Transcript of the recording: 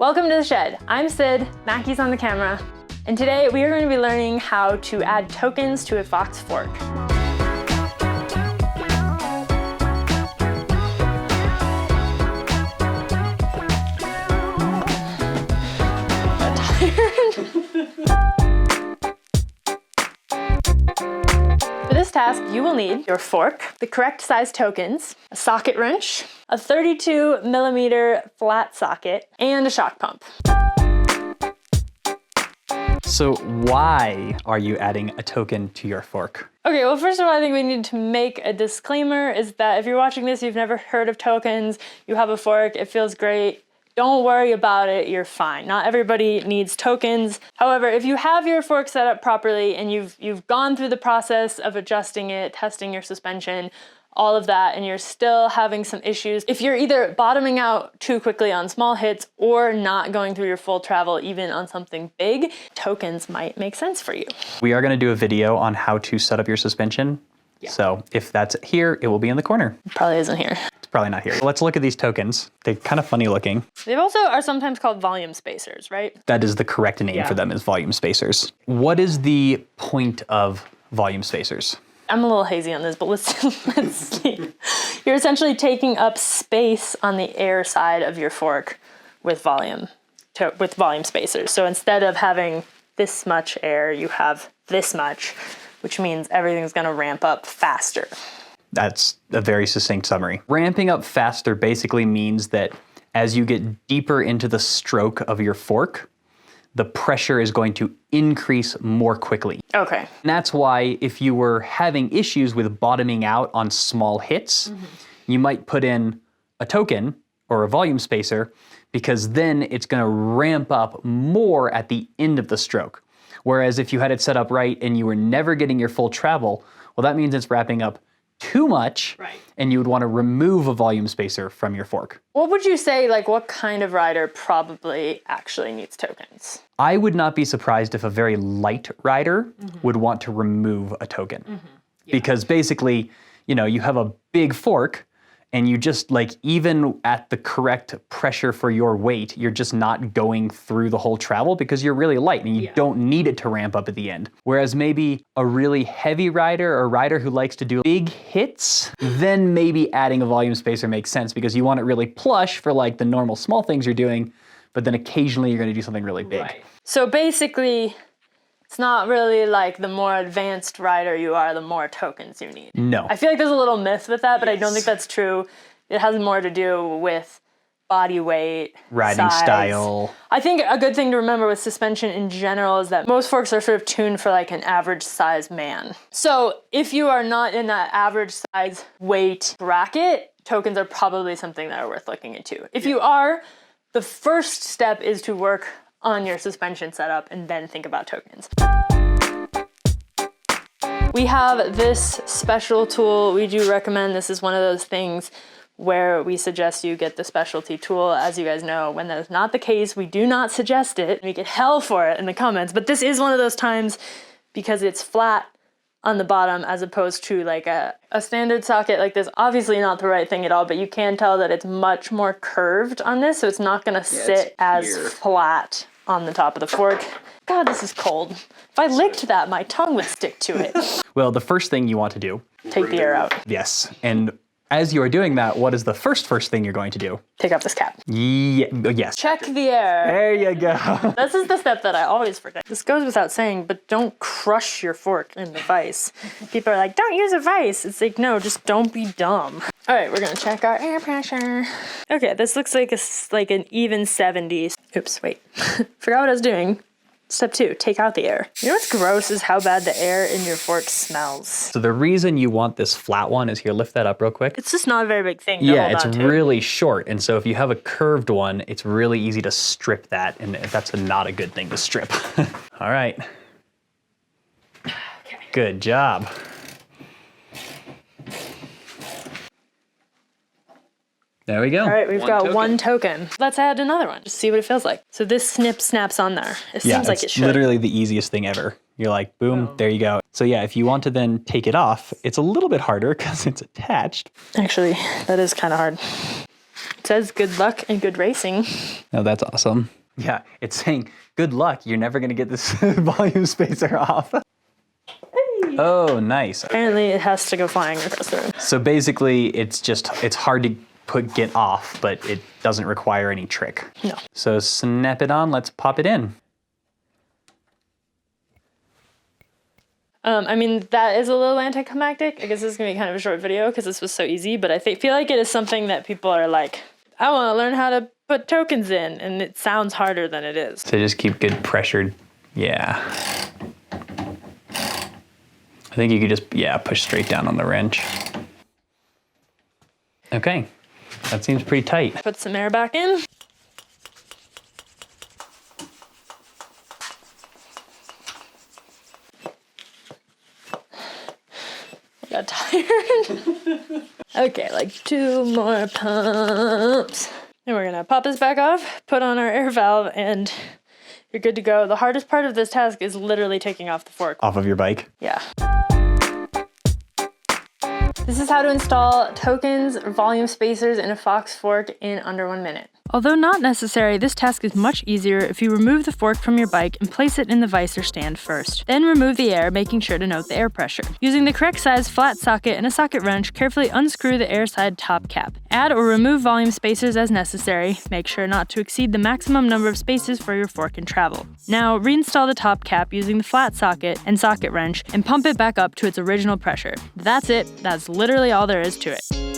Welcome to the shed. I'm Syd, Mackie's on the camera, and today we are going to be learning how to add tokens to a Fox fork. For this task, you will need your fork, the correct size tokens, a socket wrench, a 32mm flat socket, and a shock pump. So why are you adding a token to your fork? Okay, well, first of all, I think we need to make a disclaimer is that if you're watching this, you've never heard of tokens, you have a fork, it feels great. Don't worry about it, you're fine. Not everybody needs tokens. However, if you have your fork set up properly and you've gone through the process of adjusting it, testing your suspension, all of that, and you're still having some issues, if you're either bottoming out too quickly on small hits or not going through your full travel even on something big, tokens might make sense for you. We are going to do a video on how to set up your suspension. Yeah. So if that's here, it will be in the corner. It probably isn't here. It's probably not here. Let's look at these tokens. They're kind of funny looking. They also are sometimes called volume spacers, right? That is the correct name for them, is volume spacers. What is the point of volume spacers? I'm a little hazy on this, but let's see. You're essentially taking up space on the air side of your fork with volume spacers. So instead of having this much air, you have this much, which means everything's gonna ramp up faster. That's a very succinct summary. Ramping up faster basically means that as you get deeper into the stroke of your fork, the pressure is going to increase more quickly. Okay. And that's why if you were having issues with bottoming out on small hits, you might put in a token or a volume spacer, because then it's gonna ramp up more at the end of the stroke. Whereas if you had it set up right and you were never getting your full travel, well, that means it's wrapping up too much, and you would want to remove a volume spacer from your fork. What would you say, like what kind of rider probably actually needs tokens? I would not be surprised if a very light rider would want to remove a token. Because basically, you know, you have a big fork and you just even at the correct pressure for your weight, you're just not going through the whole travel because you're really light and you don't need it to ramp up at the end. Whereas maybe a really heavy rider or a rider who likes to do big hits, then maybe adding a volume spacer makes sense because you want it really plush for like the normal small things you're doing, but then occasionally you're gonna do something really big. Right. So basically, it's not really like the more advanced rider you are, the more tokens you need. No. I feel like there's a little myth with that, but I don't think that's true. It has more to do with body weight, riding size. style. I think a good thing to remember with suspension in general is that most forks are sort of tuned for like an average size man. So if you are not in that average size weight bracket, tokens are probably something that are worth looking into. If you are, the first step is to work on your suspension setup and then think about tokens. We have this special tool. We do recommend this is one of those things where we suggest you get the specialty tool. As you guys know, when that is not the case, we do not suggest it. We get hell for it in the comments, but this is one of those times because it's flat on the bottom as opposed to like a standard socket like this. Obviously not the right thing at all, but you can tell that it's much more curved on this, so it's not gonna sit as flat on the top of the fork. God, this is cold. If I licked that, my tongue would stick to it. Well, the first thing you want to do, take the air out. Yes, and as you are doing that, what is the first thing you're going to do? Take off this cap. Yes. Check the air. There you go. This is the step that I always forget. This goes without saying, but don't crush your fork in the vise. People are like, don't use a vise. It's like, no, just don't be dumb. All right, we're gonna check our air pressure. Okay, this looks like an even 70s. Oops, wait. Forgot what I was doing. Step 2, take out the air. You know what's gross is how bad the air in your fork smells. So the reason you want this flat one is here, lift that up real quick. It's just not a very big thing to Yeah, hold it's on to. really short. And so if you have a curved one, it's really easy to strip that. And that's not a good thing to strip. All right. Okay. Good job. There we go. All right, we've got one token. Let's add another one, just see what it feels like. So this snaps on there. It seems like it should. Literally the easiest thing ever. You're like, boom, there you go. So yeah, if you want to then take it off, it's a little bit harder because it's attached. Actually, that is kind of hard. It says good luck and good racing. Oh, that's awesome. Yeah, it's saying, good luck, you're never gonna get this volume spacer off. Hey. Oh, nice. Apparently it has to go flying across the room. So basically, it's hard to get off, but it doesn't require any trick. No. So snap it on, let's pop it in. I mean, that is a little anticlimactic. I guess this is gonna be kind of a short video because this was so easy, but I feel like it is something that people are like, I wanna learn how to put tokens in, and it sounds harder than it is. So just keep good pressured, yeah. I think you could just, push straight down on the wrench. Okay, that seems pretty tight. Put some air back in. I got tired. Okay, like 2 more pumps. And we're gonna pop this back off, put on our air valve, and you're good to go. The hardest part of this task is literally taking off the fork. Off of your bike? Yeah. This is how to install tokens, volume spacers, and a Fox fork in under 1 minute. Although not necessary, this task is much easier if you remove the fork from your bike and place it in the visor stand first. Then remove the air, making sure to note the air pressure. Using the correct size flat socket and a socket wrench, carefully unscrew the air side top cap. Add or remove volume spacers as necessary. Make sure not to exceed the maximum number of spaces for your fork and travel. Now, reinstall the top cap using the flat socket and socket wrench and pump it back up to its original pressure. That's it. That's literally all there is to it.